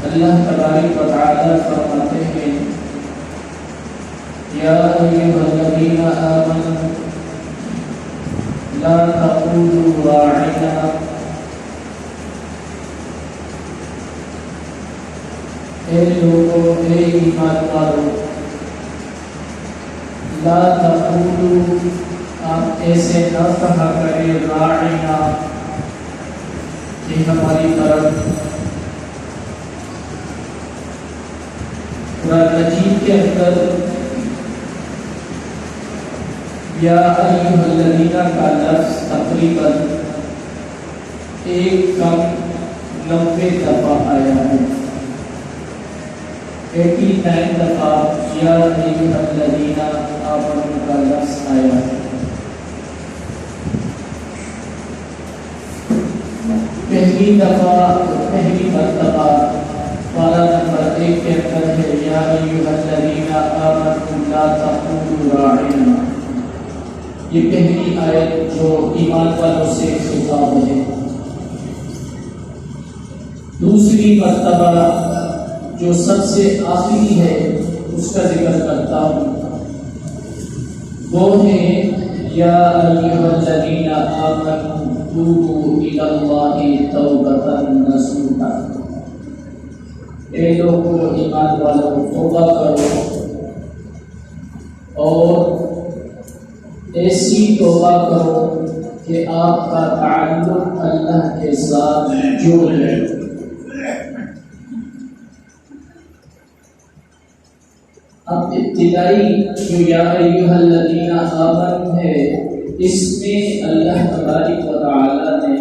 اللہ تبارک و تعالی فرماتے ہیں یا ایھا الذین آمنوا لا تقولوا راعنا اے لوگوں اے ایمان والو لا تقولوا آپ ایسے نہ کہا کریں راعنا کہ ہماری طرف قرآن مجید کے اندر یا ایھا الذین کا لفظ تقریباً 90 دفعہ آیا ہے 89 دفعہ یا ایھا الذین آمنوا کا لفظ آیا ہے۔ پہلی مرتبہ پارہ نمبر 1 کے اندر ہے یا ایھا الذین آمنوا لا تقولوا راعنا، یہ پہلی آیت جو ایمان والوں سے خطاب ہے۔ دوسری مرتبہ جو سب سے آخری ہے اس کا ذکر کرتا ہوں، وہ ہے یا ایھا الذین آمنوا توبوا الی اللہ توبۃ نصوحا، اے لوگو ایمان والوں توبہ کرو اور ایسی توبہ کرو کہ آپ کا تعلق اللہ کے ساتھ جڑ جائے۔ اب ابتدائی جو یا ایھا الذین آمنوا ہے، اس میں اللہ تبارک و تعالی نے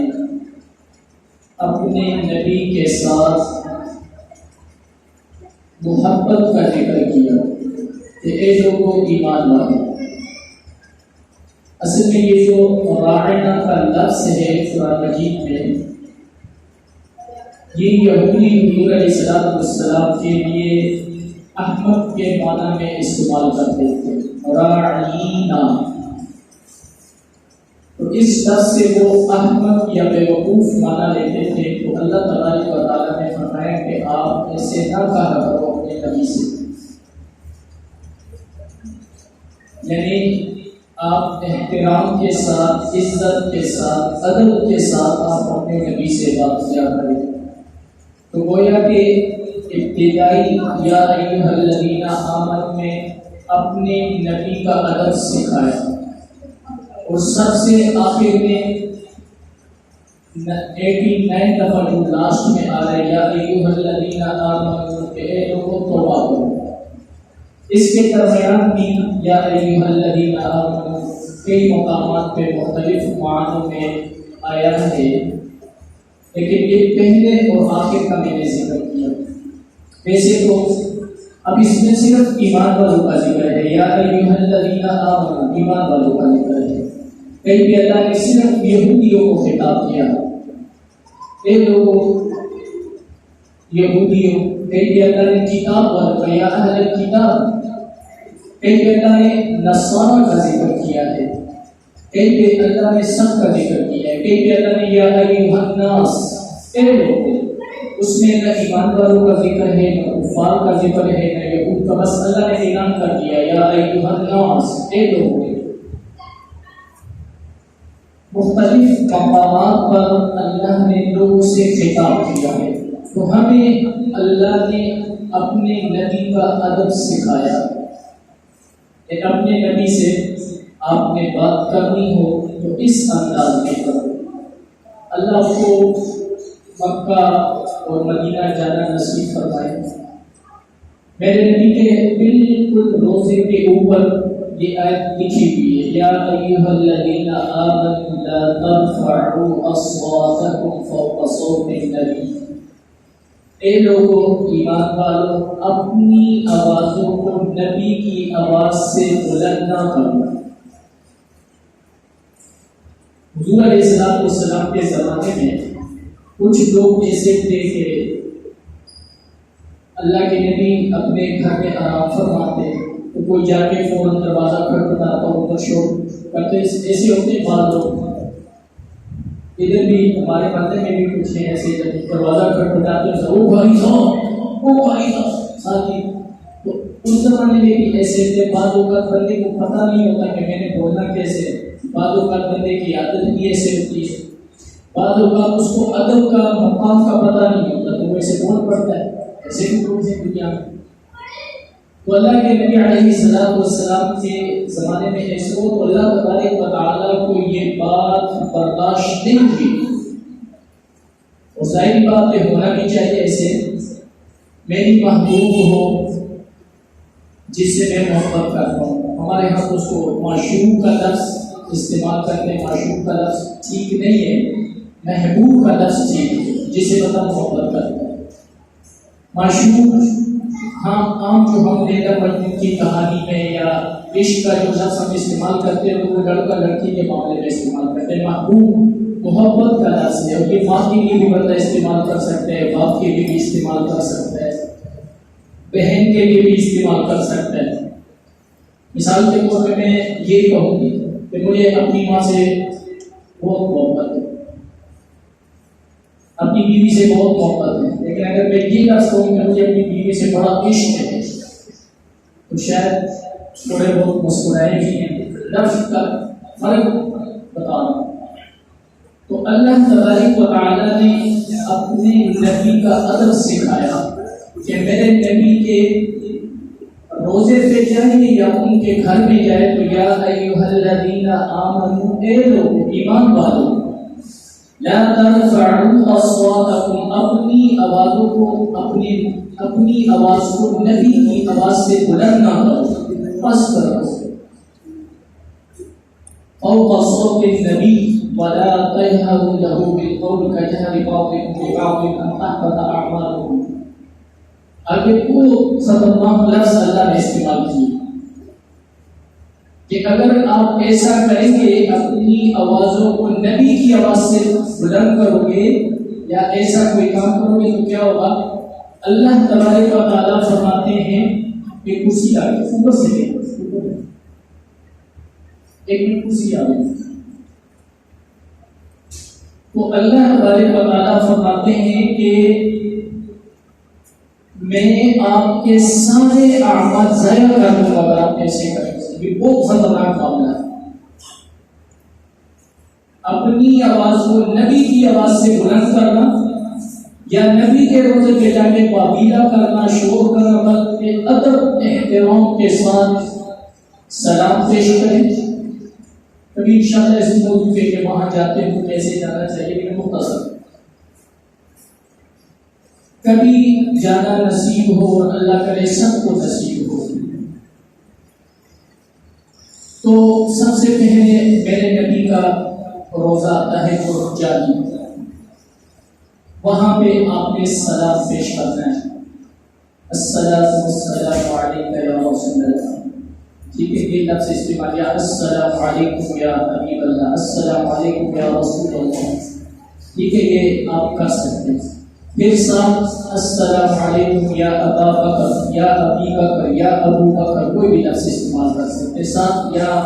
اپنے نبی کے ساتھ محبت کا ذکر کیا کہ اے لوگوں ایمان والو۔ اصل میں یہ جو راعنا کا لفظ ہے قرآن مجید میں، یہ یہودی حضور علیہ السلام کے لیے احمد کے معنی میں استعمال کرتے تھے، راعینا، تو اس لفظ سے وہ احمد یا بیوقوف معنی لیتے تھے۔ تو اللہ تبارک و تعالیٰ نے فرمایا کہ آپ ایسے نہ کہا کرو اپنے نبی سے، یعنی آپ احترام کے ساتھ، عزت کے ساتھ، ادب کے ساتھ آپ اپنے نبی سے بات کیا کریں۔ تو گویا کہ ابتدائی یا ایھا الذین آمنوا میں اپنے نبی کا ادب سکھایا، اور سب سے آخر میں 89 دفعہ جو لاسٹ میں آ رہا ہے یا ایھا الذین آمنوا، اے لوگوں توبہ کرو۔ اس کے درمیان بھی یا ایھا الذین آمنوا کئی مقامات پہ مختلف معنوں میں آیا ہے، لیکن یہ پہلے اور آخر کا میں نے ذکر کیا۔ ویسے تو اب اس میں صرف ایمان والوں کا ذکر ہے، یا ایھا الذین آمنوا ایمان والوں کا ذکر ہے۔ کہیں بھی اللہ نے صرف یہودیوں کو خطاب کیا، اے لوگوں یہودیوں، کہیں بھی اللہ نے کتاب والوں کا یا اہل کتاب، کہیں بھی اللہ نے نصارہ کا ذکر کیا ہے، کہیں بھی اللہ نے سب کا ذکر کیا ہے، کہیں بھی اللہ نے یا ایھا الناس، اے لوگوں، اس میں نہ ایمان والوں کا ذکر ہے، نہ کفار کا ذکر ہے، نہ یہود کا، بس اللہ نے اعلان کر دیا یا ایھا الناس، اے لوگوں۔ مختلف مقامات پر اللہ نے لوگوں سے خطاب کیا ہے، تو ہمیں اللہ نے اپنے نبی کا ادب سکھایا کہ اپنے نبی سے آپ نے بات کرنی ہو تو اس انداز میں کرو۔ اللہ کو مکہ اور مدینہ جانا نصیب فرمائے۔ میرے نبی کے بالکل روزے کے اوپر یہ آیت لکھی ہوئی ہے، یا ایھا الذین آمنوا لا ترفعوا اصواتکم فوق صوت النبی، اے لوگوں ایمان والو اپنی آوازوں کو نبی کی آواز سے بلند نہ کرنا۔ حضور علیہ السلام کے زمانے میں کچھ لوگ ایسے تھے کہ اللہ کے نبی اپنے گھر میں آرام فرماتے تو کوئی جا کے فوراً دروازہ کھٹکھٹاتا اوپر شور کرتے، ایسے ہوتے بعض لوگ۔ ادھر بھی ہمارے بندے میں بھی کچھ ہیں ایسے، جب دروازہ کھٹکھٹاتے ضرور بھائی صاحب وہ بھائی ساتھی تو اس زمانے میں بھی ایسے تھے. بعض اوقات بندے کو پتہ نہیں ہوتا کہ میں نے بولنا کیسے. بعض اوقات بندے کی عادت بھی ایسے ہوتی ہے. بعض اوقات اس کو ادب کا مقام کا پتہ نہیں ہوتا تو وہ ایسے بول پڑتا ہے. ایسے بھی لوگ ہیں دنیا میں. تو اللہ کے نبی علیہ السلام کے زمانے میں ایسے ہو تو اللہ تبارک و تعالیٰ کو یہ بات برداشت نہیں ہوئی. اور ظاہری بات ہے ہونا بھی چاہیے ایسے. میری محبوب ہو جس سے میں محبت کرتا ہوں. ہمارے یہاں اس کو معشوق کا لفظ استعمال کرتے ہیں. معشوق کا لفظ ٹھیک نہیں ہے. محبوب کا لفظ ٹھیک ہے جسے بتا محبت کرتا ہے. معشوق ہاں عام جو ہم لیلا مجنون کی کہانی میں یا عشق کا جو لفظ ہم استعمال کرتے ہیں وہ لڑکا لڑکی کے معاملے میں استعمال کرتے ہیں. محبوب محبت کا لفظ ہے اور یہ ماں کے لیے بھی بندہ استعمال کر سکتا ہے, باپ کے لیے بھی استعمال کر سکتا ہے, بہن کے لیے بھی استعمال کر سکتا ہے. مثال کے طور پہ میں یہ کہوں گی کہ مجھے اپنی ماں سے بہت محبت ہے, اپنی بیوی سے بہت محبت ہے. لیکن اگر میں یہ لفظ کہوں کہ مجھے اپنی بیوی سے بڑا عشق ہے تو شاید تھوڑے بہت مسکرائے بھی ہیں. لفظ کا فرق بتا رہا ہوں. تو اللہ تبارک و تعالیٰ نے اپنے نبی کا ادب سکھایا کہ میرے نبی کے روزے پہ جائے یا ان کے گھر میں جائے تو یا ایھا الذین آمنوا, اے لوگ ایمان والو, لا ترفعوا اصواتکم, اپنی آوازوں کو اپنی آواز کو نبی کی آواز سے بلند نہ کرو, پست کرو. فوق صوت النبی ولا تجهروا له بالقول كجهر بعضكم لبعض ان تحبط اعمالكم. آگے وہ خطرناک لفظ اللہ نے استعمال کیے کہ اگر آپ ایسا کریں گے, اپنی آوازوں کو نبی کی آواز سے بلند کرو گے یا ایسا کوئی کام کرو گے تو کیا ہوگا. اللہ تبارک و تعالیٰ فرماتے ہیں کہ کرسی آ گئی, اوپر سے ایک کرسی آ گئی. تو اللہ تبارک و تعالیٰ فرماتے ہیں کہ میں آپ کے سارے اعمال ضائع کر دوں گا اگر آپ ایسے کریں. یہ بہت خطرناک معاملہ ہے. اپنی آواز کو نبی کی آواز سے بلند کرنا یا نبی کے روزے پہ جا کے پابیلا کرنا, شور کرنا, بلکہ ادب احترام کے ساتھ سلام پیش کریں. کبھی انشاءاللہ اس موضوع پہ کہ وہاں جاتے ہیں کیسے جانا چاہیے, لیکن مختصر کبھی جانا نصیب ہو اور اللہ کرے سب کو نصیب ہو تو سب سے پہلے میرے نبی کا روزہ آتا ہے جو جاری, وہاں پہ آپ نے سلام پیش کرنا ہے. السلام والسلام علیک یا رسول اللہ. ٹھیک ہے, یہ لفظ استعمال یا السلام علیکم یا حبیب اللہ, السلام علیکم یا رسول اللہ. ٹھیک ہے, یہ آپ کر سکتے ہیں. پھر ساتھ السلام علیکم یا ابا بکر یا ابی بکر یا ابو بکر, کوئی بھی لفظ استعمال کر سکتے. ساتھ یا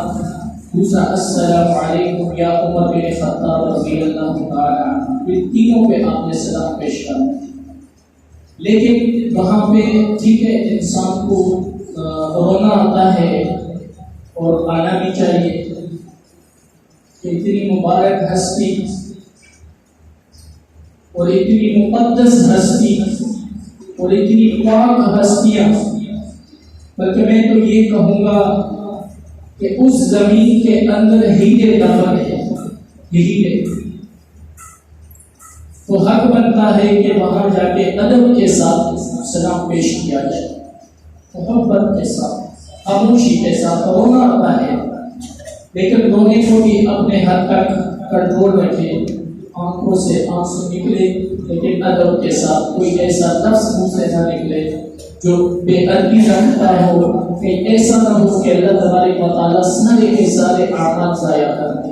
دوسرا السلام علیکم یا عمر بن خطاب رضی اللہ تعالی عنہ. یہ تینوں پہ آپ نے سلام پیش کرنا. لیکن وہاں پہ ٹھیک ہے انسان کو رونا آتا ہے اور آنا بھی چاہیے کہ اتنی مبارک ہستی اور اتنی مقدس ہستی اور اتنی پاک ہستیاں, بلکہ میں تو یہ کہوں گا کہ اس زمین کے اندر ہیرے دفن ہے, ہیرے. تو حق بنتا ہے کہ وہاں جا کے ادب کے ساتھ سلام پیش کیا جائے, محبت کے ساتھ, خاموشی کے ساتھ. رونا آتا ہے لیکن رونے کو بھی اپنے حد تک کنٹرول رکھے, آنکھوں سے آنسو نکلے لیکن ادب کے ساتھ. کوئی ایسا لفظ منہ سے نہ نکلے جو بے ادبی رکھتا ہو, کہ ایسا نہ ہو کہ اللہ تبارک و تعالیٰ سارے اعمال ضائع کر دے.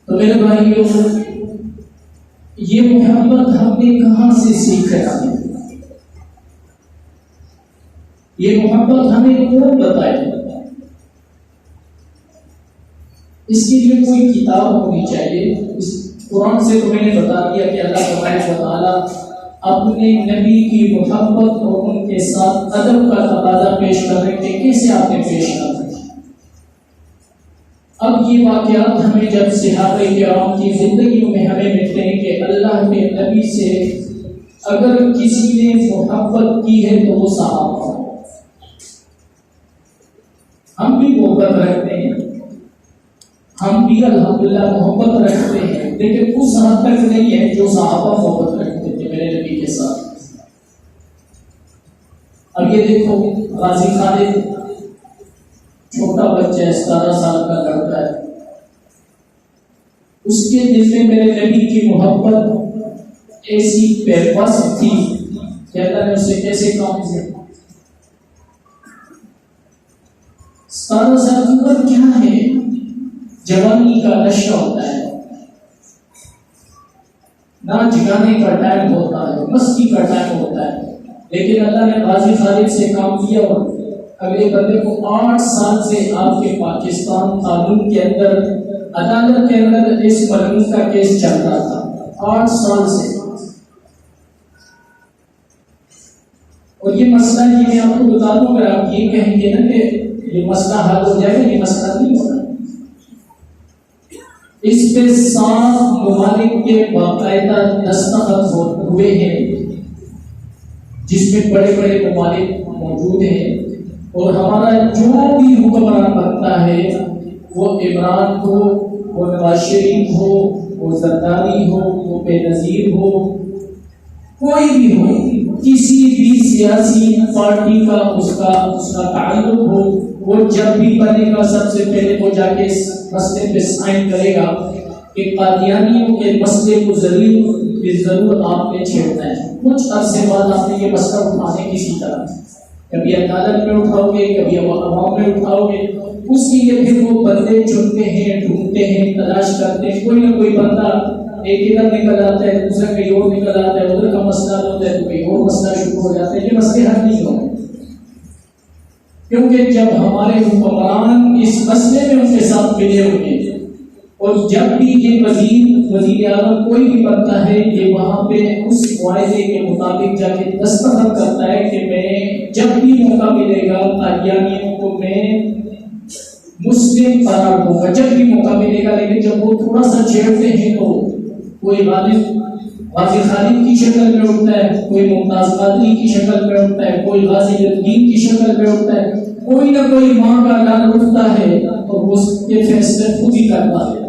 تو میرے بھائیوں, یہ محبت ہم نے کہاں سے سیکھا ہے؟ یہ محبت ہمیں کون بتائے؟ اس کے لیے کوئی کتاب ہونی چاہیے. اس قرآن سے تو میں نے بتا دیا کہ اللہ تبارک و تعالیٰ اپنے نبی کی محبت اور ان کے ساتھ ادب کا تقاضا پیش کر رہے کہ کیسے آپ نے پیش کرنا. اب یہ واقعات ہمیں جب صحابہ کرام کی زندگیوں میں ہمیں ملتے ہیں کہ اللہ کے نبی سے اگر کسی نے محبت کی ہے تو وہ صحابہ. ہم بھی محبت رکھتے ہیں, ہم بھی الحمدللہ محبت رکھتے ہیں, لیکن اس حد تک نہیں ہے جو صحابہ محبت رکھتے تھے میرے نبی کے ساتھ. اب یہ دیکھو غازی خالد, چھوٹا بچہ ہے, 17 سال کا لڑکا ہے, اس کے دل میں میرے نبی کی محبت ایسی بےبس تھی کہ اللہ نے اسے کیسے کام سے. 17 سال کی عمر کیا ہے, جوانی کا نشہ ہوتا ہے, ناچ گانے کا ٹائم ہوتا ہے, مستی کا ٹائم ہوتا ہے, لیکن اللہ نے غازی خالد سے کام کیا اور اگلے بندے کو 8 سال سے آپ کے پاکستان قانون کے اندر عدالت کے اندر اس ملعون کا کیس چل رہا تھا 8 سال سے. اور یہ مسئلہ یہ میں آپ کو بتا دوں, اگر آپ یہ کہیں گے نا کہ یہ مسئلہ حل ہو جائے گا, یہ مسئلہ نہیں ہوگا. اس پہ 7 ممالک کے باقاعدہ دستخط ہوئے ہیں جس میں بڑے بڑے ممالک موجود ہیں, اور ہمارا جو بھی حکمران بنتا ہے وہ عمران ہو, وہ نواز شریف ہو, وہ زرداری ہو, وہ بے نظیر ہو, کوئی بھی ہو, کسی بھی سیاسی پارٹی کا اس کا تعلق ہو, وہ جب بھی بنے گا سب سے پہلے وہ جا کے اس مسئلے پہ سائن کرے گا کہ قادیانیوں کے مسئلے کو ضرور آپ نے چھیڑنا ہے. کچھ عرصے بعد آپ نے یہ مسئلہ اٹھانے کسی طرح, کبھی عدالت میں اٹھاؤ گے, کبھی عوام میں اٹھاؤ گے, اس لیے پھر وہ بندے چنتے ہیں, ڈھونڈتے ہیں, تلاش کرتے ہیں, کوئی نہ کوئی بندہ ایک ادھر نکل آتا ہے, دوسرا کہیں اور نکل آتا ہے, ادھر کا مسئلہ ہوتا ہے تو کہیں اور مسئلہ شروع ہو جاتا ہے. یہ مسئلے حل نہیں ہوتے, کیونکہ جب ہمارے حکمران اس مسئلے میں ان کے ساتھ ملے ہوں گے, اور جب بھی یہ وزیر اعظم کوئی بھی بنتا ہے, یہ وہاں پہ اس معاہدے کے مطابق جا کے دستخط کرتا ہے کہ میں جب بھی موقع ملے گا قادیانیوں کو میں مسلم قرار دوں گا, جب بھی موقع ملے گا. لیکن جب وہ تھوڑا سا چھیڑتے ہیں تو کوئی غازی خالد کی شکل میں اٹھتا ہے, کوئی ممتاز قادری کی شکل میں اٹھتا ہے, کوئی غازی الدین کی شکل میں اٹھتا ہے, کوئی نہ کوئی ماں کا لال اٹھتا ہے اور وہ اس کے فیصلے خود ہی کرتا ہے.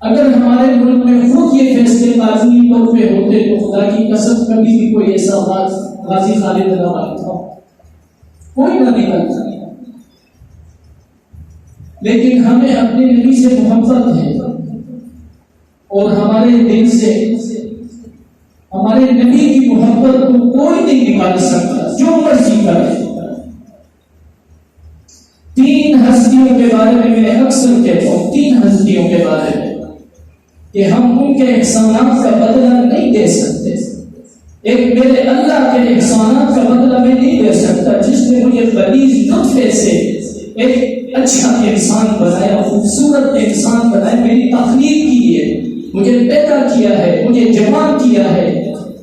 اگر ہمارے ملک میں خود یہ فیصلے لازمی طور پہ ہوتے تو خدا کی قسم کبھی بھی کوئی ایسا غازی خالد نہ بنتا, کوئی نہ نکلتا. لیکن ہمیں اپنے نبی سے محبت ہے, اور ہمارے دل سے ہمارے نبی کی محبت کو کوئی نہیں نکال سکتا, جو مرضی کرے. 3 ہستیوں کے بارے میں اکثر کہتا ہوں, 3 ہستیوں کے بارے میں کہ ہم ان کے احسانات کا بدلہ نہیں دے سکتے. ایک میرے اللہ کے احسانات کا بدلہ میں نہیں دے سکتا, جس نے مجھے غلیظ نطفے سے ایک اچھا انسان بنایا, خوبصورت انسان بنایا, میری تخلیق کی ہے, مجھے پیدا کیا ہے, مجھے جوان کیا ہے,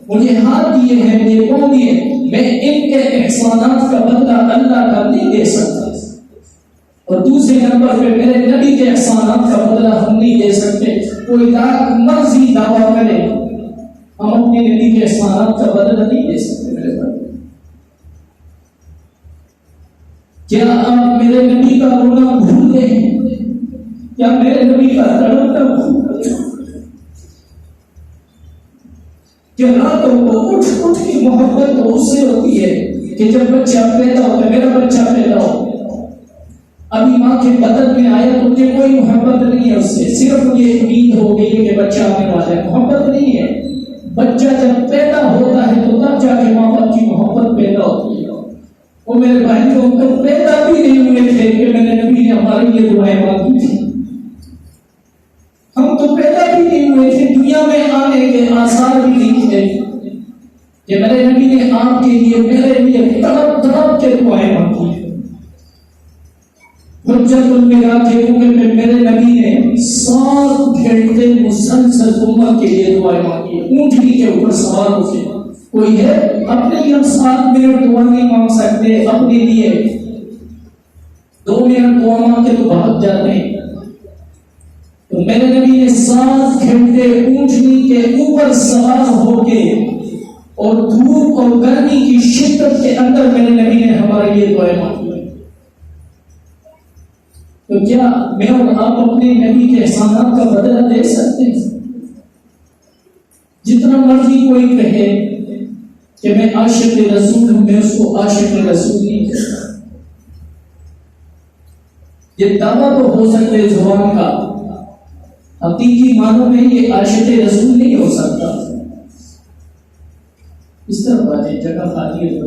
مجھے ہاتھ دیے ہیں, مجھے پاؤں دیے. میں ان کے احسانات کا بدلہ اللہ کا نہیں دے سکتا. اور دوسرے نمبر پہ میرے نبی کے احسانات کا بدلہ ہم نہیں دے سکتے. کوئی لاکھ مرضی دعویٰ کرے, ہم اپنے نبی کے احسانات کا بدلہ نہیں دے سکتے. میرے بھائی, کیا آپ میرے نبی کا رونا بھول گئے ہیں؟ کیا میرے نبی کا تڑپنا بھول گئے ہیں؟ کہ راتوں کو اٹھ کی محبت تو اس سے ہوتی ہے کہ جب بچہ پیدا ہوتا ہے, میرا بچہ پیدا ہو, ابھی ماں کے بدن میں آیا تو مجھے کوئی محبت نہیں ہے اس سے, صرف مجھے امید ہو گئی کہ بچہ آنے والا ہے, محبت نہیں ہے. بچہ جب پیدا ہوتا ہے تو تب جا کے ماں باپ کی محبت پیدا ہوتی ہے. وہ میرے بھائی تو پیدا بھی نہیں ہوئے تھے کہ میں نے نبی نے ہمارے لیے دعائیں مانگی تھی. ہم تو پیدا بھی نہیں ہوئے تھے, دنیا میں آنے کے آثار بھی نہیں تھے کہ میرے نبی نے آپ کے لیے, میرے لیے تڑپ تڑپ کے دعائیں مانگی. حجت المیرا کے موقع پہ میرے نبی نے 7 گھنٹے مسلسل امت کے لیے دعائیں مانگی. اونٹنی کے اوپر سوار ہو کے کوئی ہے اپنے لیے ہم 7 منٹ دعا نہیں مانگ سکتے، اپنے لیے 2 منٹ دعا مانگ کے تو بھاگ جاتے ہیں. تو میرے نبی نے 7 گھنٹے اونٹنی کے اوپر سوار ہو کے اور دھوپ اور گرمی کی شدت کے اندر میرے نبی نے ہمارے لیے دعائیں مانگی. تو کیا میں اور آپ اپنے نبی کے احسانات کا بدلہ دے سکتے ہیں؟ جتنا مرضی کوئی کہے کہ میں عاشق رسول ہوں، میں اس کو عاشق رسول نہیں کہتا. یہ دعویٰ تو ہو سکتا ہے زبان کا، حقیقی معنوں میں یہ عاشق رسول نہیں ہو سکتا. اس طرح باتیں جگہ خالی ہے.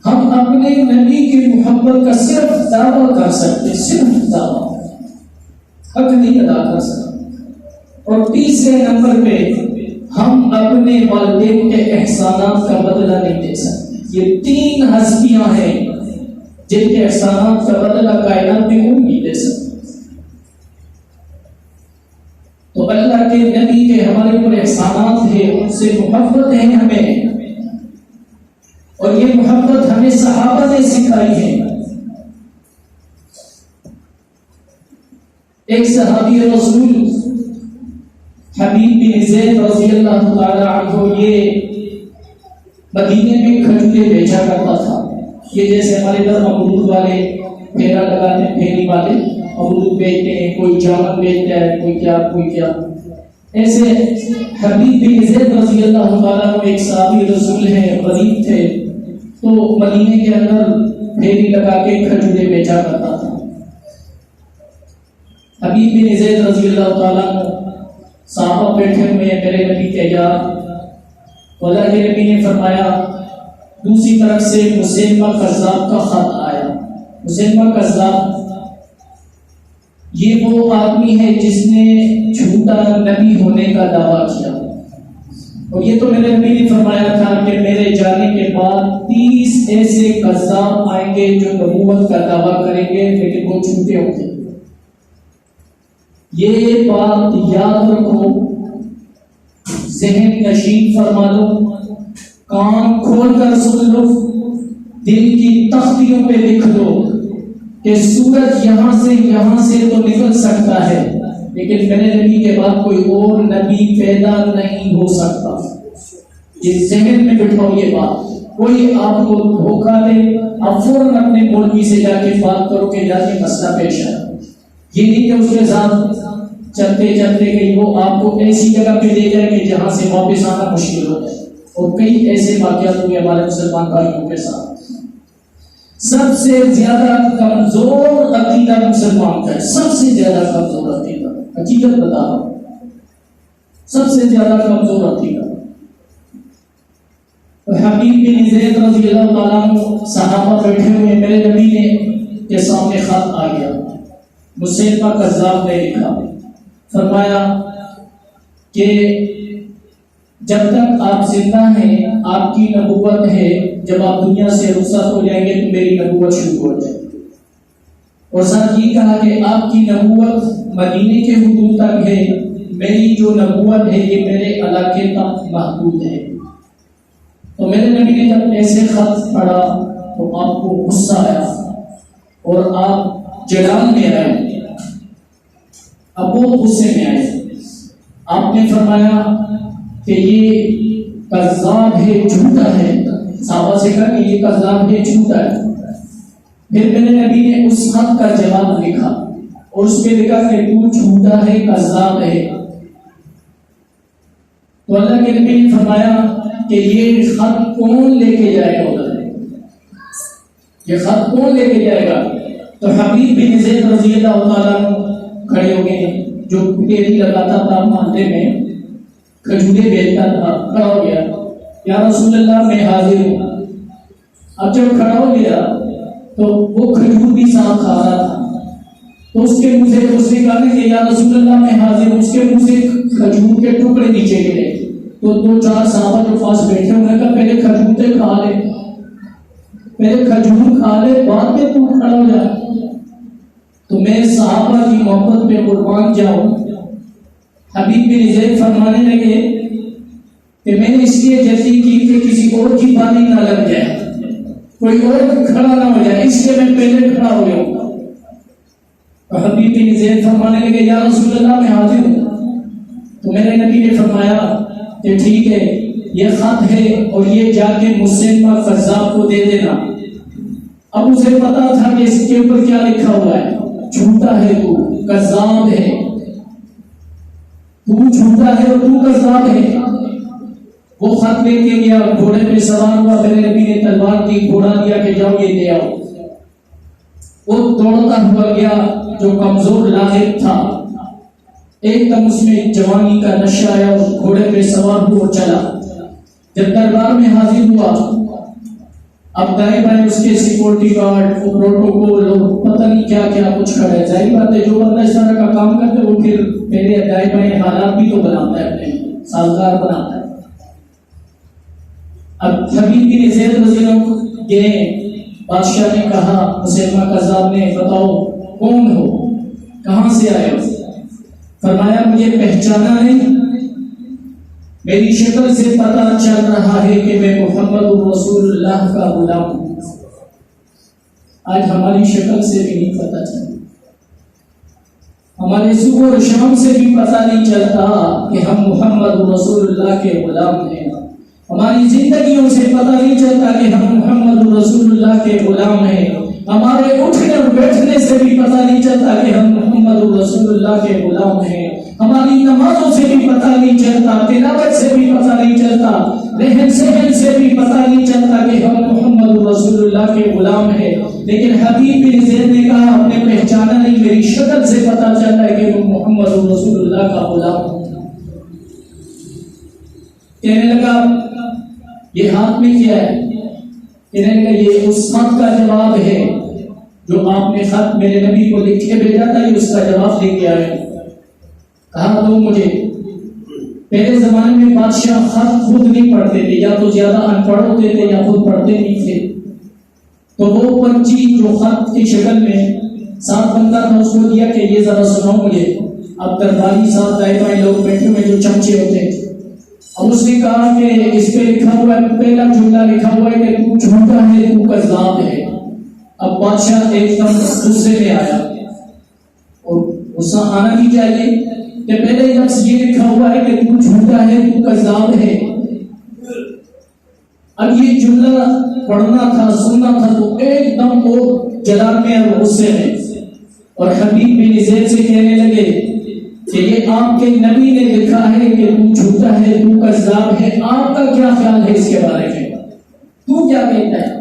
ہم اپنے نبی کی محبت کا صرف دعویٰ کر سکتے، صرف دعویٰ، حق نہیں ادا کر سکتے. اور تیسرے نمبر پہ ہم اپنے والدین کے احسانات کا بدلہ نہیں دے سکتے. یہ 3 ہستیاں ہیں جن کے احسانات کا بدلہ کائنات میں کوئی نہیں دے سکتے. تو اللہ کے نبی کے ہمارے اوپر احسانات ہیں، ان سے محبت ہے ہمیں، اور یہ محبت ہمیں صحابہ نے سکھائی ہے. ایک صحابی رسول حبیب بن زید رضی اللہ تعالی عنہ یہ مدینے میں کھجورے بیچا کرتا تھا. یہ جیسے ہمارے ادھر امرود والے پھیرا لگاتے ہیں، پھیری والے امرود بیچتے ہیں، کوئی جامن بیچتا ہے، کوئی کیا. ایسے حبیب بن زید رضی اللہ تعالیٰ عنہ ایک صحابی رسول ہیں، غریب تھے، تو مدینے کے اندر پھیری لگا کے کھجورے بیچا کرتا تھا. حبیب بن زید رضی اللہ تعالیٰ عنہ صحابہ بیٹھے ہوئے ہیں میرے نبی کے یار. اللہ کے نبی نے فرمایا، دوسری طرف سے مسیلمہ کذاب کا خط آیا. مسیلمہ کذاب یہ وہ آدمی ہے جس نے جھوٹا نبی ہونے کا دعویٰ کیا، اور یہ تو میرے نبی نے فرمایا تھا کہ میرے جانے کے بعد 30 ایسے کذاب آئیں گے جو نبوت کا دعویٰ کریں گے لیکن وہ جھوٹے ہوں گے. یہ بات یاد رکھو، ذہن نشین فرما لو، کان کھول کر سن لو، دل کی تختیوں پہ لکھ دو کہ سورج یہاں سے تو نکل سکتا ہے لیکن میرے نبی کے بعد کوئی اور نبی پیدا نہیں ہو سکتا. یہ ذہن میں بٹھاؤ یہ بات. کوئی آپ کو دھوکہ دے، آپ فوراً اپنے مولوی سے جا کے بات کرو کہ یار یہ مسئلہ پیش ہے. یہ نہیں کہ اس کے ساتھ چلتے کہ وہ آپ کو ایسی جگہ پہ لے جائے کہ جہاں سے واپس آنا مشکل ہو جائے. اور کئی ایسے واقعات ہوئے ہمارے مسلمان بھائیوں کے ساتھ. سب سے زیادہ کمزور عقیدہ مسلمان کا ہے، سب سے زیادہ کمزور عقیدہ، حقیقت بتا رہا ہوں، سب سے زیادہ کمزور عقیدہ. حبیب بن زید رضی اللہ تعالیٰ عنہ صحابہ بیٹھے ہوئے میرے نبی نے کے سامنے خط آ گیا. مسیلمہ کذاب نے لکھا، فرمایا کہ جب تک آپ زندہ ہیں آپ کی نبوت ہے، جب آپ دنیا سے رخصت ہو جائیں گے تو میری نبوت شروع ہو جائے گی. اور ساتھ یہ کہا کہ آپ کی نبوت مدینے کے حدود تک ہے، میری جو نبوت ہے یہ میرے علاقے تک محدود ہے. تو میرے نبی نے جب ایسے خط پڑھا تو آپ کو غصہ آیا اور آپ جلال میں آئے، اب بہت غصے میں آئے. آپ نے فرمایا کہ یہ کذاب ہے، جھوٹا ہے. صحابہ سے کہا کہ یہ کذاب ہے، جھوٹا ہے. پھر میرے نبی نے اس خط کا جواب لکھا اور اس پہ لکھا کہ تو جھوٹا ہے، کذاب ہے. تو اللہ کے نبی نے فرمایا کہ یہ خط کون لے کے جائے گا؟ یہ خط کون لے کے جائے گا؟ تو حبیب بن زید رضی اللہ تعالیٰ کھڑے ہو گئے، جو پھیری لگاتا تھا محلے میں، کھجورے بیچتا تھا، کھڑا ہو گیا، یا رسول اللہ میں حاضر ہوں. اب جب کھڑا ہو گیا تو وہ کھجور بھی ساتھ کھا رہا تھا، تو اس کے منہ سے اس نے کہا کہ یا رسول اللہ میں حاضر ہوں. اس کے منہ سے کھجور کے ٹکڑے نیچے گرے. تو 2-4 صحابہ جو پاس بیٹھے انہوں نے کہا پہلے کھجور سے کھا لے. پہلے کھجور کھا لے بعد میں تو کھڑا ہو جائے. تو میں صحابہ کی محبت پہ قربان جاؤں. حبیب بن زید فرمانے لگے کہ میں نے اس لیے جلدی کی کہ کسی اور کی باری نہ لگ جائے, کوئی اور کھڑا نہ ہو جائے, اس لیے میں پہلے کھڑا ہو گیا. تو حبیب بن زید فرمانے لگے یا رسول اللہ میں حاضر ہوں. تو میرے نبی نے فرمایا کہ ٹھیک ہے, یہ خط ہے اور یہ جا کے مسلمہ قذاب کو دے دینا. اب اسے پتا تھا کہ اس کے اوپر کیا لکھا ہوا ہے, جھوٹا ہے تو, قذاب ہے تو, جھوٹا ہے اور تو قذاب ہے. وہ خط لے کے گیا, گھوڑے پہ سوار ہوا, میرے نبی نے تلوار دی, گھوڑا دیا کہ جاؤ یہ لے آؤ. وہ دوڑتا ہوا گیا, جو کمزور لاحق تھا ایک دم اس میں جوانی کا نشہ آیا اور گھوڑے پہ سوار ہوا چلا. جب دربار میں حاضر ہوا, اب دائیں بائیں اس کے سیکورٹی گارڈ, پروٹوکول اور پتہ نہیں کیا کیا کچھ کھڑا ہے. ظاہر بات ہے جو بندہ اس طرح کا کام کرتا ہے وہ پھر پہلے دائیں بائیں حالات بھی تو بناتا ہے, اپنے سازگار بناتا ہے. اب حبیب بن زید رضی اللہ عنہ گئے, بادشاہ نے کہا مسلمہ قذاب نے, بتاؤ کون ہو, کہاں سے آئے ہو؟ فرمایا مجھے پہچانا نہیں, میری شکل سے پتہ چل رہا ہے کہ میں محمد رسول اللہ کا غلام ہوں. آج ہماری شکل سے بھی نہیں پتہ چلتا, ہمارے صبح اور شام سے بھی پتہ نہیں چلتا کہ ہم محمد رسول اللہ کے غلام ہیں. ہماری زندگیوں سے پتہ نہیں چلتا کہ ہم محمد رسول اللہ کے غلام ہیں. ہمارے اٹھنے اور بیٹھنے سے بھی پتہ نہیں چلتا کہ ہم محمد رسول اللہ کے غلام ہیں. ہماری نمازوں سے بھی پتہ نہیں چلتا, تلاوت سے بھی پتہ نہیں چلتا, رہن سہن سے بھی پتہ نہیں چلتا کہ ہم محمد رسول اللہ کے غلام ہیں. لیکن حبیب بن زید نے کہا آپ نے پہچانا نہیں, میری شکل سے پتہ چل رہا ہے کہ وہ محمد رسول اللہ کا غلام ہوں. کہنے لگا یہ ہاتھ میں کیا ہے؟ کہنے لگا یہ اس خط کا جواب ہے جو آپ نے خط میرے نبی کو لکھ کے بھیجا تھا, یہ اس کا جواب لے کے آئے. کہا دو مجھے. پہلے زمانے میں بادشاہ خط خود نہیں پڑھتے تھے, یا تو زیادہ ان پڑھ ہوتے تھے یا خود پڑھتے نہیں تھے. تو وہ پرچی جو خط کی شکل میں ساتھ بندہ تھا اس کو دیا کہ یہ ذرا سناؤ مجھے. اب درباری صاحب دائیں بائیں لوگ بیٹھے ہوئے جو چمچے ہوتے ہیں, اب اس نے کہا کہ اس پہ لکھا ہوا ہے, پہلا جملہ لکھا ہوا ہے کہ تو جھوٹا ہے, تو قذاب ہے. اب بادشاہ ایک دم غصے میں آیا, اور غصہ آنا بھی چاہیے کہ پہلے لفظ یہ لکھا ہوا ہے کہ تو جھوٹا ہے, تو قذاب ہے. اب یہ جملہ پڑھنا تھا, سننا تھا, تو ایک دم وہ جلال میں اور غصے میں, اور حبیب بن زید سے کہنے لگے کہ یہ آپ کے نبی نے لکھا ہے کہ تو جھوٹا ہے, تو قذاب ہے, آپ کا کیا خیال ہے اس کے بارے میں, تو کیا کہتا ہے؟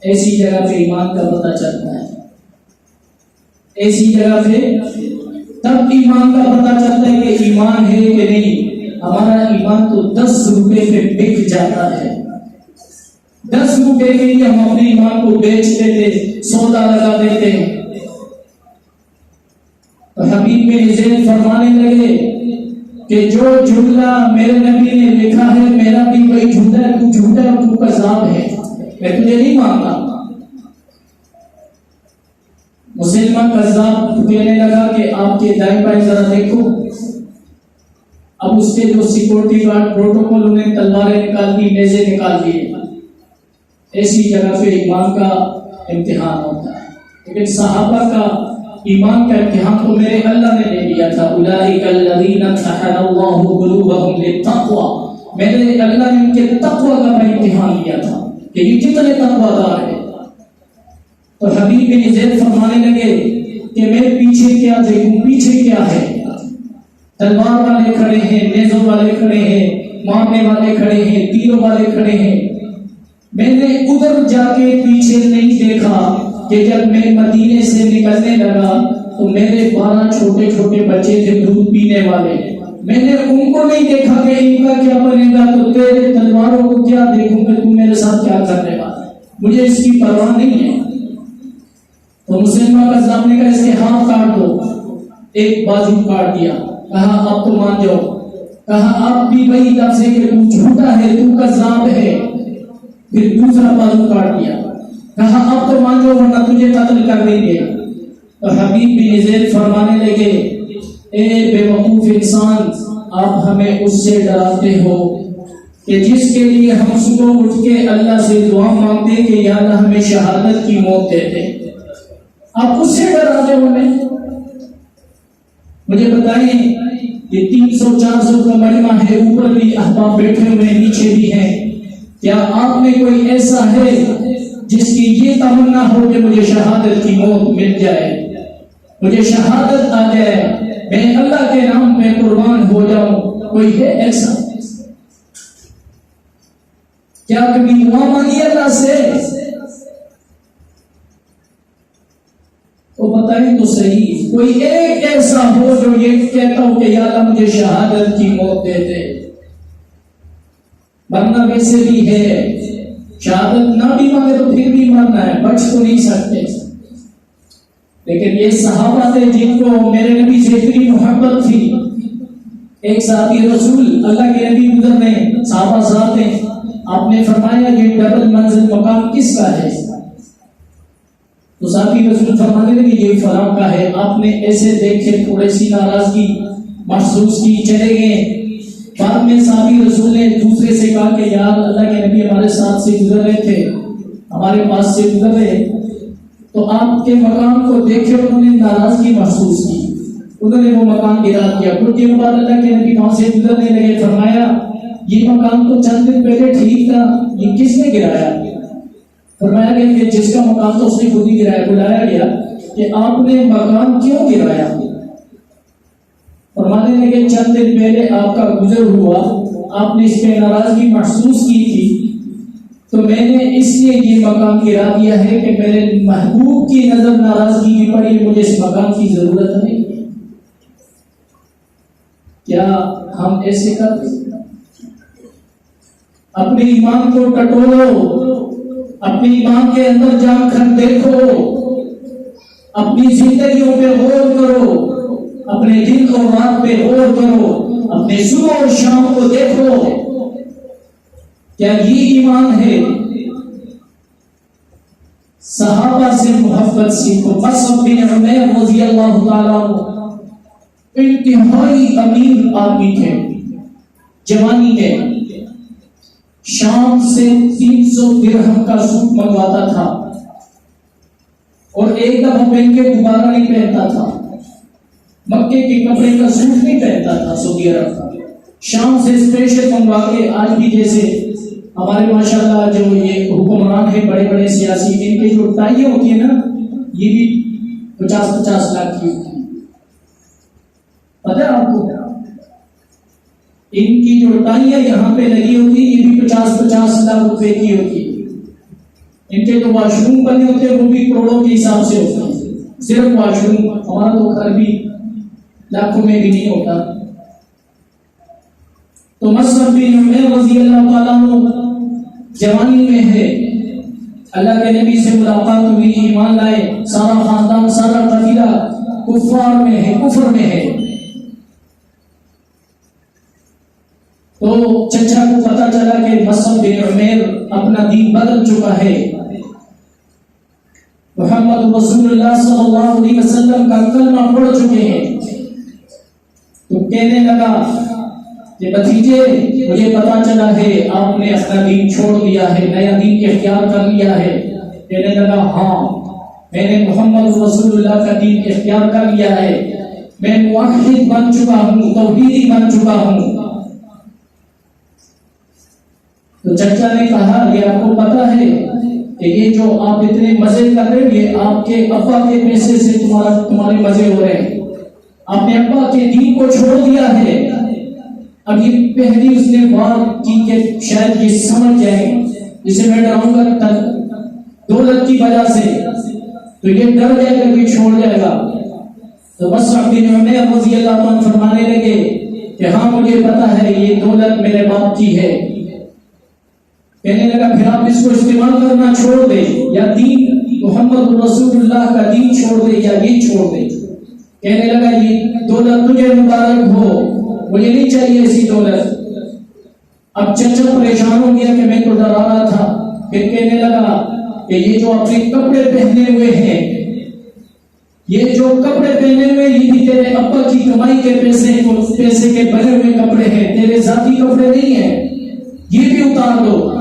ایسی جگہ پہ ایمان کا پتہ چلتا ہے, ایسی جگہ پہ تب ایمان کا پتہ چلتا ہے کہ ایمان ہے کہ نہیں. ہمارا ایمان تو 10 روپے پہ بک جاتا ہے. 10 روپے کے لیے ہم اپنے ایمان کو بیچ دیتے, سودا لگا دیتے ہیں. تو حبیب بن زید فرمانے لگے کہ جو جملہ میرے نبی نے لکھا ہے میرا بھی وہی جھوٹا ہے, تو جھوٹا ہے, تو قذاب ہے, میں تجھے نہیں مانتا. مسلمہ قذاب کہنے لگا کہ آپ کے دائیں بائیں ذرا دیکھو. اب اس کے جو سیکورٹی گارڈ پروٹوکول انہیں تلواریں نکال دی, نیزے نکال دیے. ایسی جگہ پہ ایمان کا امتحان ہوتا ہے. لیکن صحابہ کا ایمان کا امتحان تو میرے اللہ نے لے لیا تھا. اولئک الذین امتحن اللہ قلوبهم للتقوى, میرے اللہ نے ان کے تقوی کا امتحان لیا تھا کہ یہ کتنے تقوی دار ہیں. تو حبیب بن زید فرمانے لگے کہ میں پیچھے کیا دیکھوں, پیچھے کیا ہے؟ تلوار والے کھڑے ہیں, نیزوں والے کھڑے ہیں, مارنے والے کھڑے ہیں, تیروں والے کھڑے ہیں. میں نے ادھر جا کے پیچھے نہیں دیکھا کہ جب میں مدینے سے نکلنے لگا تو میرے 12 چھوٹے چھوٹے بچے تھے دودھ پینے والے. میں نے ان کو نہیں دیکھا کہ ان کا کیا بنے گا, تو تیرے تلواروں کو کیا دیکھوں کہ تم میرے ساتھ کیا کرنے والا ہے, مجھے اس کی پرواہ نہیں ہے. تو مسلمہ قذاب نے کہا اس کے ہاتھ کاٹ دو. ایک بازو کاٹ دیا. کہا اب تو مان جاؤ. کہا آپ بھی وہی لفظ ہے کہ تو جھوٹا ہے, تو قذاب ہے. پھر دوسرا بازو کاٹ دیا، کہا اب تو مان جاؤ ورنہ تجھے قتل کر دیں گے۔ تو حبیب بن زید فرمانے لگے اے بے وقوف انسان، آپ ہمیں اس سے ڈراتے ہو کہ جس کے لیے ہم صبح اٹھ کے اللہ سے دعا مانگتے کہ یا اللہ ہمیں شہادت کی موت دے دے، آپ اس سے ڈراتے ہو ہمیں۔ مجھے بتائیں کہ 300-400 کا مجمع ہے، اوپر بھی احباب بیٹھے ہوئے ہیں، نیچے بھی ہیں، کیا آپ میں کوئی ایسا ہے جس کی یہ تمنا ہو کہ مجھے شہادت کی موت مل جائے، مجھے شہادت آ جائے، میں اللہ کے نام میں قربان ہو جاؤں؟ کوئی ہے ایسا؟ کیا کبھی دعا مانگی اللہ سے؟ تو بتائیں تو صحیح، کوئی ایک ایسا ہو جو یہ کہتا ہو کہ یا اللہ مجھے شہادت کی موت دے دے؟ مرنا ویسے بھی ہے، شہادت نہ بھی مانگے تو پھر بھی مرنا ہے، بچ تو نہیں سکتے۔ لیکن یہ صحابہ تھے جن کو میرے نبی سے اتنی محبت تھی۔ ایک صحابی رسول اللہ کے نبی گزر رہے، صحابہ ساتھ ہیں، آپ نے فرمایا یہ ڈبل منزل مقام کس کا ہے؟ تو صحابی رسول فرمانے لگے یہ فلاں کا ہے۔ آپ نے ایسے دیکھے، تھوڑے سی ناراضگی محسوس کی، چلے گئے۔ بعد میں صحابی رسول نے دوسرے سے کہا کہ یار اللہ کے نبی ہمارے ساتھ سے گزر رہے تھے، ہمارے پاس سے گزر رہے، تو آپ کے مقام کو دیکھے انہوں نے ناراضگی محسوس کی، انہوں نے وہ مقام گرا دیا۔ کچھ دن بعد اللہ کے نبی وہاں سے گزرنے لگے، فرمایا یہ مقام تو چند دن پہلے ٹھیک تھا، یہ کس نے گرایا؟ فرمایا گیا کہ جس کا مقام تو اس نے خود ہی گرایا۔ بلایا گیا کہ آپ نے مقام کیوں گرایا؟ فرمانے لگے چند دن پہلے آپ کا گزر ہوا، آپ نے اس پہ ناراضگی محسوس کی تھی، تو میں نے اس لیے یہ مقام گرا دیا ہے کہ میرے محبوب کی نظر ناراضگی کی پڑی، مجھے اس مقام کی ضرورت نہیں۔ کیا ہم ایسے کرتے؟ اپنے ایمان کو ٹٹولو، اپنے ایمان کے اندر جا کر دیکھو، اپنی زندگیوں پہ غور کرو، اپنے دن اور رات پہ غور کرو، اپنے صبح اور شام کو دیکھو، کیا یہ ایمان ہے؟ صحابہ سے محبت سیکھو۔ مصعب بن عمیر رضی اللہ تعالیٰ عنہ انتہائی امیر آدمی تھے، جوانی میں شام سے 300 درہم کا سوٹ منگواتا تھا اور ایک دفعہ پہن کے دوبارہ نہیں پہنتا تھا، مکے کے کپڑے کا سوٹ نہیں پہنتا تھا سعودی عرب کا، شام سے اسپیشل منگوا کے۔ آج بھی جیسے ہمارے ماشاءاللہ جو یہ حکمران ہیں بڑے بڑے سیاسی، ان کے جو ٹائیاں ہوتی ہیں نا، یہ بھی 50-50 لاکھ کی ہوتی ہیں، پتہ ہے آپ کو؟ ان کی جو ٹائیاں یہاں پہ لگی ہوتی ہیں یہ بھی 50-50 لاکھ روپے کی ہوتی ہے۔ ان کے جو واش روم بنے ہوتے ہیں وہ بھی کروڑوں کے حساب سے ہوتے ہیں، صرف واش روم، ہمارا تو گھر بھی لاکھوں میں بھی نہیں ہوتا۔ تو مصعب بن عمیر رضی اللہ تعالیٰ عنہ جوانی میں ہے، اللہ کے نبی سے ملاقات ہوئی، ایمان لائے، سارا خاندان سارا قبیلہ کفار میں ہے، کفر میں ہے۔ تو چچا کو پتا چلا کہ مصعب بن عمیر اپنا دین بدل چکا ہے، محمد رسول اللہ صلی اللہ علیہ وسلم کا کلمہ پڑھ چکے ہیں، تو کہنے لگا کہ بھتیجے مجھے پتا چلا ہے آپ نے اپنا دین چھوڑ دیا ہے، نیا دین اختیار کر لیا ہے۔ کہنے لگا ہاں میں نے محمد رسول اللہ کا دین اختیار کر لیا ہے، میں موحد بن چکا ہوں، توحیدی بن چکا ہوں۔ تو چچا نے کہا کہ آپ کو پتا ہے کہ یہ جو آپ اتنے مزے کر رہے ہیں یہ آپ کے ابا کے پیسے سے تمہارے مزے ہو رہے ہیں، آپ نے ابا کے دین کو چھوڑ دیا ہے۔ اب یہ پہلی اس نے بات کی کہ شاید یہ سمجھ جائیں، جسے میں ڈراؤں گا دولت کی وجہ سے، تو یہ ڈر جائے گا کہ چھوڑ جائے گا۔ تو مصعب بن عمیر رضی اللہ عنہ فرمانے لگے کہ ہاں مجھے پتا ہے یہ دولت میرے باپ کی ہے۔ کہنے لگا پھر آپ اس کو استعمال کرنا چھوڑ دیں، یا دین محمد رسول اللہ کا دین چھوڑ دیں یا یہ چھوڑ دیں۔ کہنے لگا یہ دولت تجھے مبارک ہو، مجھے نہیں چاہیے ایسی دولت۔ اب چچا پریشان ہو گیا کہ میں تو ڈرا رہا تھا، پھر کہنے لگا کہ یہ جو اپنے کپڑے پہنے ہوئے ہیں، یہ جو کپڑے پہنے ہوئے یہ بھی تیرے ابا کی کمائی کے پیسے کے بنے ہوئے کپڑے ہیں، تیرے ذاتی کپڑے نہیں ہیں، یہ بھی اتار دو۔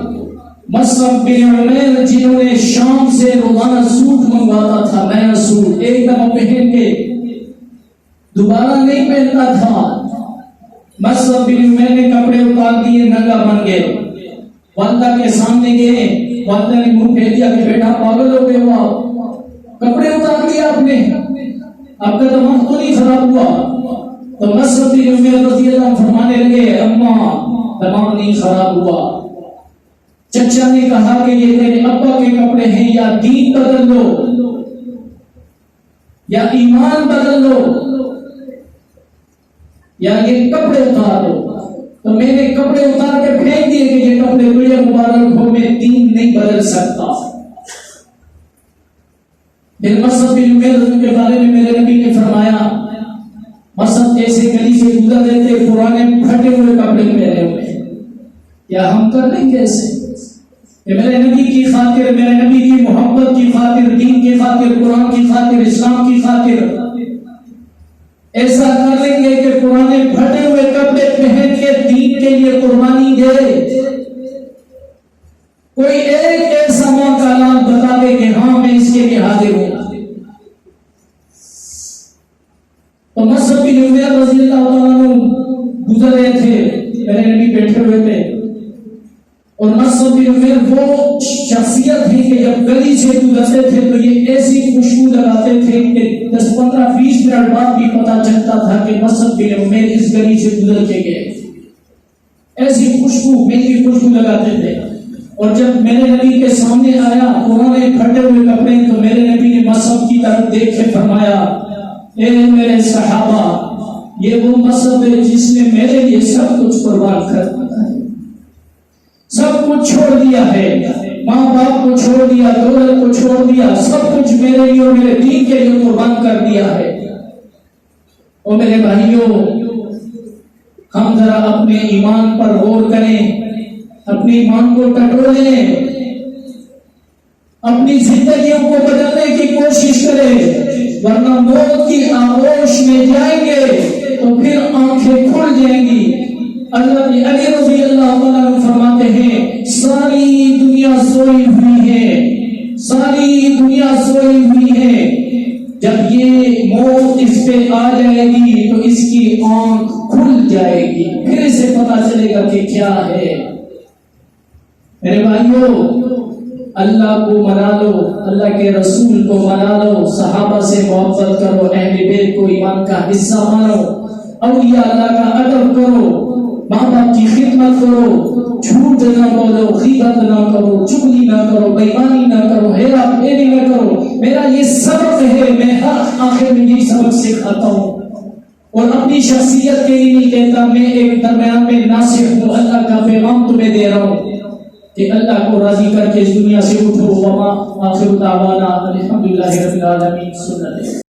مصعب بن عمیر جنہوں نے شام سے روزانہ سوٹ منگواتا تھا، نیا سوٹ ایک دفعہ پہن کے دوبارہ نہیں پہنتا تھا، مصعب بن عمیر نے کپڑے اتار دیے، ننگا بن گئے، والدہ کے سامنے گئے، والدہ نے منہ پھیر دیا کہ بیٹا پاگل ہو گئے ہو آپ، کپڑے اتار دیے آپ نے، آپ کا دماغ تو نہیں خراب ہوا؟ تو مصعب بن عمیر رضی اللہ عنہ فرمانے لگے اماں دماغ نہیں خراب ہوا، چچا نے کہا کہ یہ تیرے ابا کے کپڑے ہیں، یا دین بدل لو یا ایمان بدل لو یا یہ کپڑے اتار دو۔ تو میں نے کپڑے اتار کے پھینک دیے کہ یہ کپڑے تجھے مبارک ہو، میں دین نہیں بدل سکتا۔ پھر مصعب بن عمیر کے بارے میں میرے نبی نے فرمایا مصعب ایسے گلی سے گزر رہے، پرانے پھٹے ہوئے کپڑے پہنے ہوئے، کیا ہم کر لیں گے ایسے؟ کہ میرے نبی کی خاطر، میرے نبی کی محبت کی خاطر، دین کی خاطر، قرآن کی خاطر، اسلام کی خاطر ایسا کر لیں گے کہ پرانے پھٹے ہوئے کپڑے پہن کے دین کے لیے قربانی دے؟ کوئی ایک ایسا موقع اعلان بتا دے کہ ہاں میں اس کے لیے حاضر ہوں۔ تو مصعب بن عمیر رضی اللہ عنہ گزر رہے تھے، میرے نبی بیٹھے ہوئے تھے، اور مصعب بن عمیر وہ شخصیت ہے کہ جب گلی سے گزرتے تھے تو یہ ایسی خوشبو لگاتے تھے کہ 10-15-20 منٹ بعد بھی پتا چلتا تھا کہ مصعب بن عمیر اس گلی سے گزر کے گئے، ایسی خوشبو، مہنگی خوشبو لگاتے تھے۔ اور جب میرے نبی کے سامنے آیا انہوں نے پھٹے ہوئے کپڑے، تو میرے نبی نے مصعب کی طرف دیکھ کے فرمایا اے میرے صحابہ، یہ وہ مصعب ہے جس نے میرے لیے سب کچھ قربان کر دیا ہے، سب کچھ چھوڑ دیا ہے، ماں باپ کو چھوڑ دیا، دولت کو چھوڑ دیا، سب کچھ میرے لیے اور میرے دین کے لیے قربان کر دیا ہے۔ اور میرے بھائیوں، ہم ذرا اپنے ایمان پر غور کریں، اپنے ایمان کو ٹٹولیں، اپنی زندگیوں کو بدلنے کی کوشش کریں، ورنہ موت کی آغوش میں جائیں گے تو پھر آنکھیں کھل جائیں گی۔ اللہ کی علی رضی اللہ عنہ فرماتے ہیں ساری دنیا سوئی ہوئی ہے، ساری دنیا سوئی ہوئی ہے، جب یہ موت اس پہ آ جائے گی تو اس کی آنکھ کھل جائے گی، پھر اسے پتا چلے گا کہ کیا ہے۔ میرے بھائیوں، اللہ کو منا لو، اللہ کے رسول کو منا لو، صحابہ سے محبت کرو، اہل بیت کو ایمان کا حصہ مانو، اولیاء اللہ کا ادب کرو، ماں باپ کی خدمت کرو، جھوٹ نہ بولو، غیبت نہ کرو، چغلی نہ کرو، بےایمانی نہ کرو، ہیرا پھیری نہ کرو۔ میرا یہ سبق ہے، میں ہر آخر میں یہ سبق سکھاتا ہوں، اور اپنی شخصیت کے لیے نہیں کہتا، میں ایک درمیان میں ناصح ہوں، اللہ کا پیغام تمہیں دے رہا ہوں کہ اللہ کو راضی کر کے اس دنیا سے اٹھو۔ وما آخر دعوانا الحمدللہ رب العالمین۔ سنت